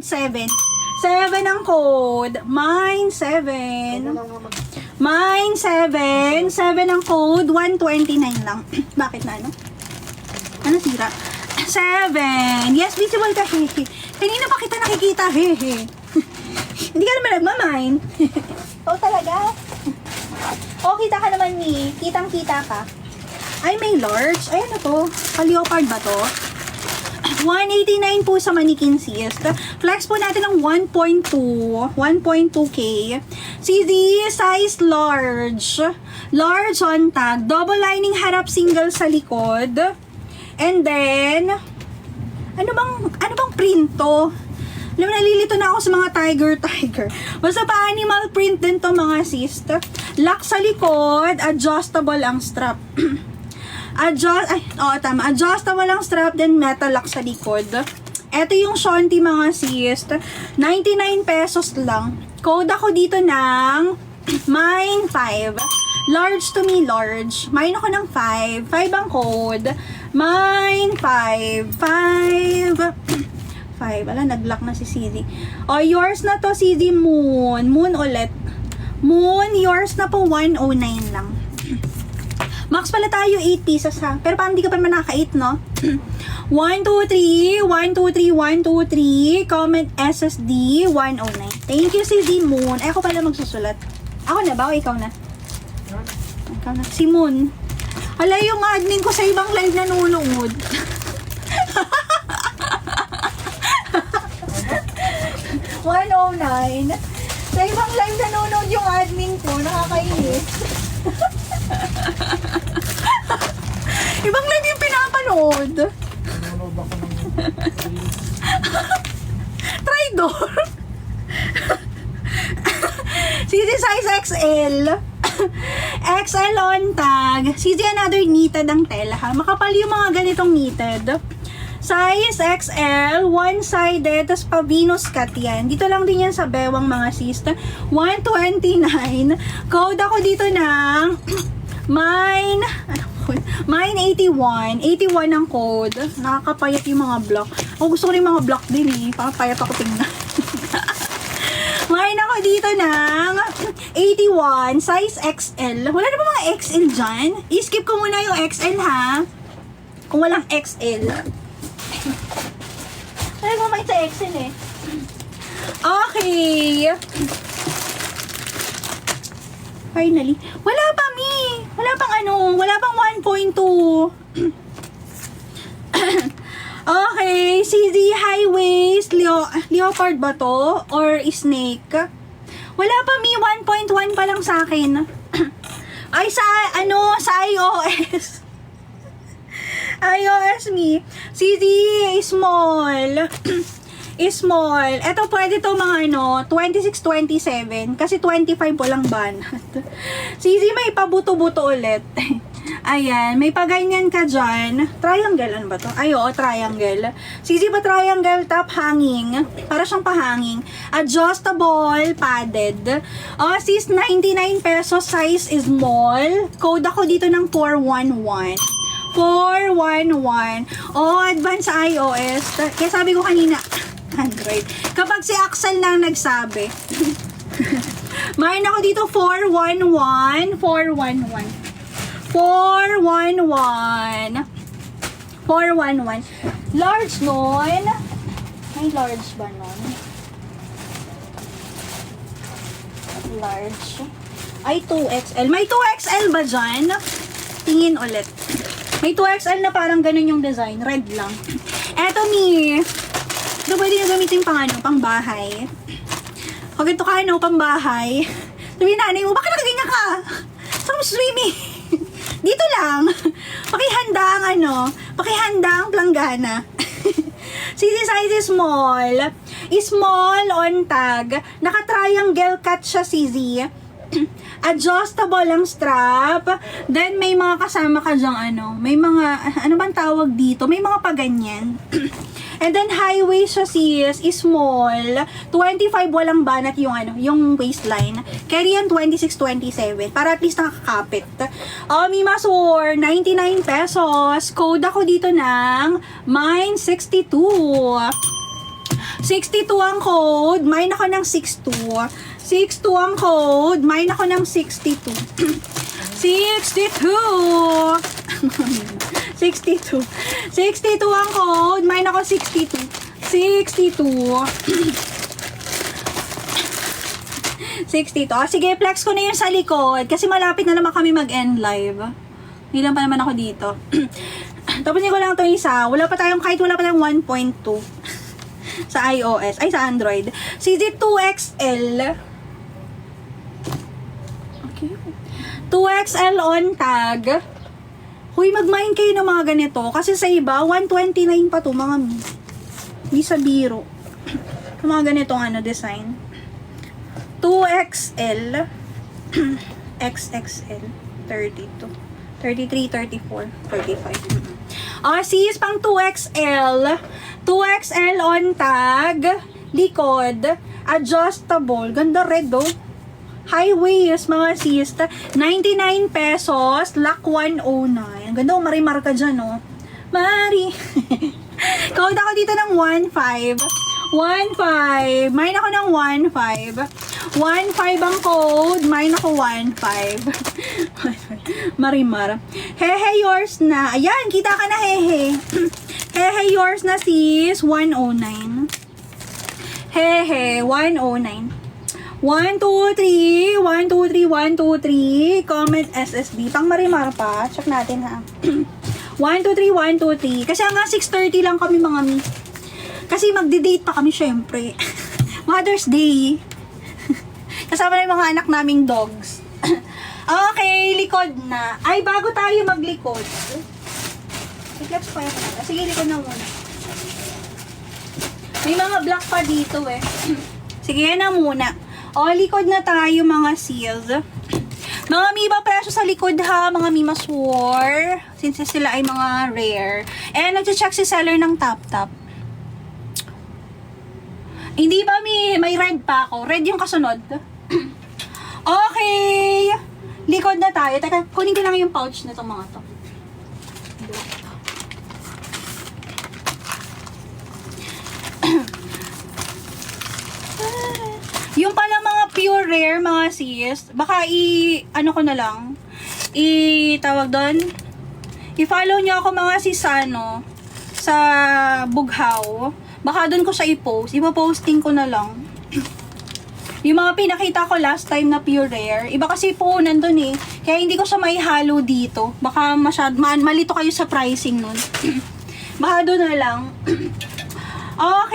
code 7. 7 ang code. Mine 7. Mine 7. 7 ang code. 129 lang. Bakit na ano? Ano sira? 7. Yes, visible ka. Hehe. Kanina pa kita nakikita. Hehe. Hindi ka naman nagmamine. Oo talaga. O, kita ka naman ni. Kitang-kita ka. Ay, may large. Ay, ano to? Pa-leopard ba to? 189 po sa Mannequin Sis. Flex po natin ng 1.2K. CZ, size large. Large on tag. Double lining harap, single sa likod. And then, ano bang print to? Alam mo, nalilito na ako sa mga tiger. Basta pa animal print din to mga sis. Lock sa likod, adjustable ang strap. Adjustable ang strap, then metal lock sa likod. Ito yung Shanti mga sis. 99 pesos lang. Code ako dito ng mine 5. Large to me, large. Mine ako ng 5. 5 ang code. Mine 5. 5. 5. Ala, nag-lock na si CZ. O, yours na to, CZ Moon. Moon ulit. Moon, yours na po 109 lang. Max pala tayo 8 pieces ha. Pero parang hindi ka pa naman naka-8, no? 1, 2, 3. 1, 2, 3. 1, 2, 3. Comment SSD 109. Thank you, CZ Moon. Ay, ako pala magsusulat. Ako na ba o ikaw na? Ikaw na. Si Moon. Hala, yung admin ko sa ibang live nanonood. Sa ibang live nanonood yung admin ko. Nakakainis. Ibang live yung pinapanood. Nanonood ako ng Tridor. CZ size XL. XL on tag. CZ another knitted ang tela ha. Makapal yung mga ganitong knitted. Size XL, one-sided, tas pa Venus cut yan. Dito lang din yan sa bewang mga sis. 129. Code ako dito ng mine 81. 81 ang code. Nakakapayat yung mga block. Gusto ko rin mga block din eh. Pakapayat ako tingnan. Mine ako dito ng 81. Size XL. Wala na ba mga XL dyan? I-skip ko muna yung XL ha. Kung walang XL. Wala ko may sa XL eh. Okay. Finally. Wala pa mi. Wala pang 1.2. Okay. CZ high waist. Leopard ba to? Or snake? Wala pa mi. 1.1 pa lang sa akin. Ay sa iOS. iOS me. CZ small. Small. Ito pwede to mga 26, 27. Kasi 25 po lang banat. CZ may pabuto-buto ulit. Ayan. May paganyan ka dyan. Triangle. Ano ba to? Ay, oo, triangle. CZ ba triangle top hanging? Para siyang pahanging. Adjustable, padded. Sis, 99 pesos. Size is small. Code ako dito ng 411. 411. Advance sa iOS. Kaya sabi ko kanina, Android. Kapag si Axel nang nagsabi. Mayroon ako dito 411. 411. 411. 411. Large nun. May large ba nun? Large. Ay, 2XL. May 2XL ba dyan? Tingin ulit. May 2XL na parang ganun yung design. Red lang. Eto mi. Ito pwede nyo gamitin pang bahay. Pag ito ka, pang bahay. Sabi nanay mo, bakit nakaganyan ka? Saan mo swimming? Dito lang. Pakihanda ang planggana. CZ size is small. Small on tag. Naka-triangle cut siya, CZ. Adjustable ang strap. Then, may mga kasama ka dyang may mga, ano bang tawag dito? May mga paganyan. And then, high waist siya sis, is small. 25, walang banat yung yung waistline. Carry yan 26, 27. Para at least nakakapit. Mimasur, 99 pesos. Code ako dito ng mine 62. 62 ang code. Mine ako ng 62. 62 ang code. Mine ako ng 62. 62. 62. 62 ang code. Mine ako 62. 62. 62. Ah, sige, flex ko na yun sa likod. Kasi malapit na naman kami mag-end live. Nilang pa naman ako dito. Tapos ko lang ito isa. Wala pa tayong 1.2 sa iOS. Ay, sa Android. CZ2XL. Okay. 2XL on tag. Huy, mag-mine kayo ng mga ganito. Kasi sa iba, 129 pa to mga Di sa biro. Mga ganitong design. 2XL. XXL. 32. 33, 34, 35. Sis, pang 2XL. 2XL on tag. Likod. Adjustable. Ganda red, oh. High waist, mga sis. 99 pesos. Lock 109. Ang ganda, oh. Marimar ka dyan, oh. Mari. Code ako dito ng 1.5. 1.5. Mine ako ng 1.5. 1.5 ang code. Mine ako 1.5. Marimar. Hehe, yours na. Ayan, kita ka na, hehe. Hehe, yours na, sis. 109. Hehe, 109. 1, 2, 3. 1, 2, 3. 1, 2, 3. Comment SSB. Pang Marimar pa. Check natin, ha. 1, 2, 3, 1, 2, 3. Kasi hanggang 6:30 lang kami, mga mi. Kasi magdi-date pa kami, syempre. Mother's Day. Kasama na yung mga anak naming dogs. Okay, likod na. Ay, bago tayo maglikod. I-flex pa yun na. Sige, likod na muna. May mga black pa dito, eh. Sige, yan na muna. O, likod na tayo, mga seals. Mga Miba presyo sa likod, ha. Mga Mima Swore. Since sila ay mga rare. And nag-check si seller ng tap-tap. Hindi ba may red pa ako? Red yung kasunod. Okay. Likod na tayo. Teka, kunin ko lang yung pouch na itong mga to. Yung pala mga pure rare, mga sis, baka ano ko na lang, tawag doon, i-follow nyo ako mga sis sa Bughaw. Baka doon ko siya i-post. Ipo-posting ko na lang. Yung mga pinakita ko last time na pure rare, iba kasi po nandun eh. Kaya hindi ko siya maihalo dito. Baka malito kayo sa pricing nun. Baka doon na lang. Okay.